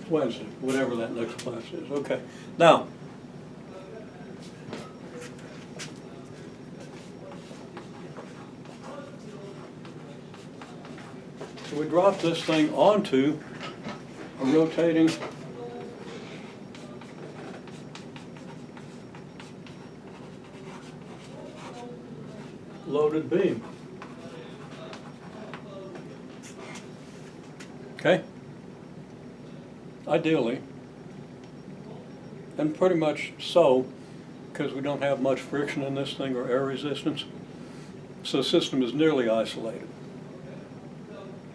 Wednesday, whatever that next class is. Okay. Now, so we drop this thing onto a rotating loaded beam. Okay? Ideally, and pretty much so, because we don't have much friction in this thing or air resistance, so the system is nearly isolated.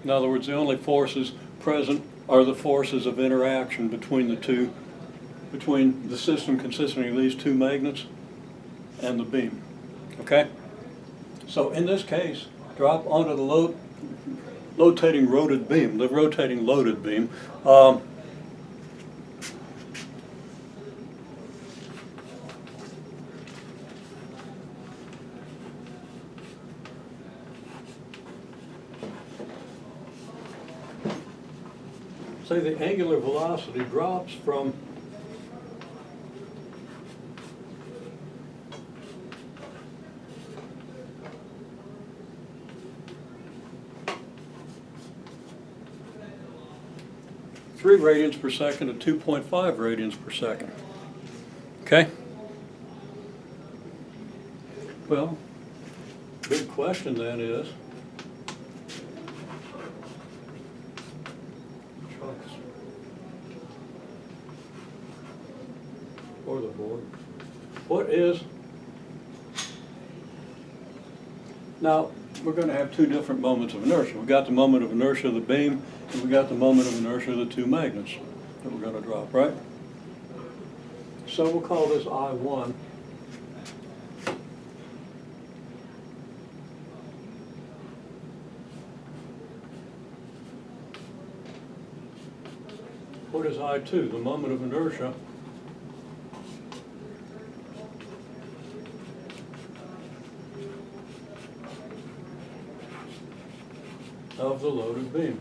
In other words, the only forces present are the forces of interaction between the two, between the system consisting of these two magnets and the beam. Okay? So in this case, drop onto the rotating loaded beam, say the angular velocity drops from (3 radians per second to 2.5 radians per second. Okay? Well, big question then is, or the board, what is, now we're going to have two different moments of inertia. We've got the moment of inertia of the beam, and we've got the moment of inertia of the two magnets that we're going to drop, right? So we'll call this I1. What is I2? The moment of inertia of the loaded beam.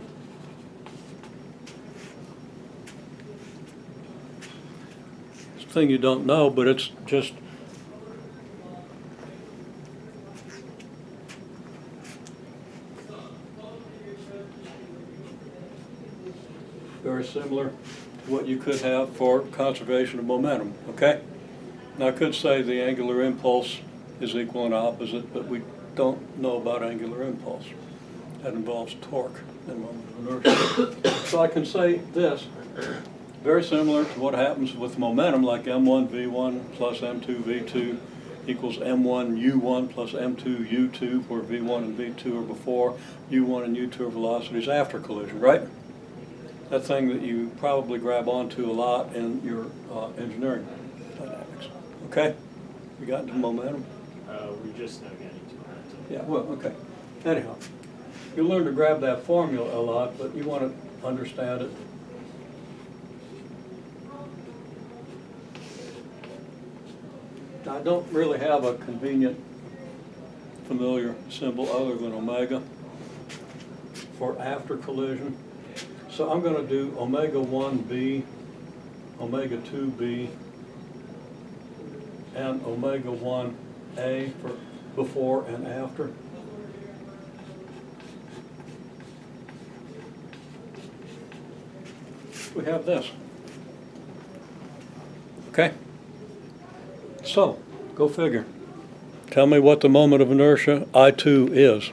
It's a thing you don't know, but it's just very similar to what you could have for conservation of momentum, okay? Now I could say the angular impulse is equal and opposite, but we don't know about angular impulse. That involves torque and moment of inertia. So I can say this, very similar to what happens with momentum, like M1 V1 plus M2 V2 equals M1 U1 plus M2 U2, where V1 and V2 are before, U1 and U2 are velocities after collision, right? That thing that you probably grab onto a lot in your engineering dynamics. Okay? We got into momentum? We're just now getting to that. Yeah, well, okay. Anyhow, you'll learn to grab that formula a lot, but you want to understand it. I don't really have a convenient, familiar symbol other than omega for after collision. So I'm going to do omega 1b, omega 2b, and omega 1a for before and after. We have this. Okay? So, go figure. Tell me what the moment of inertia I2 is.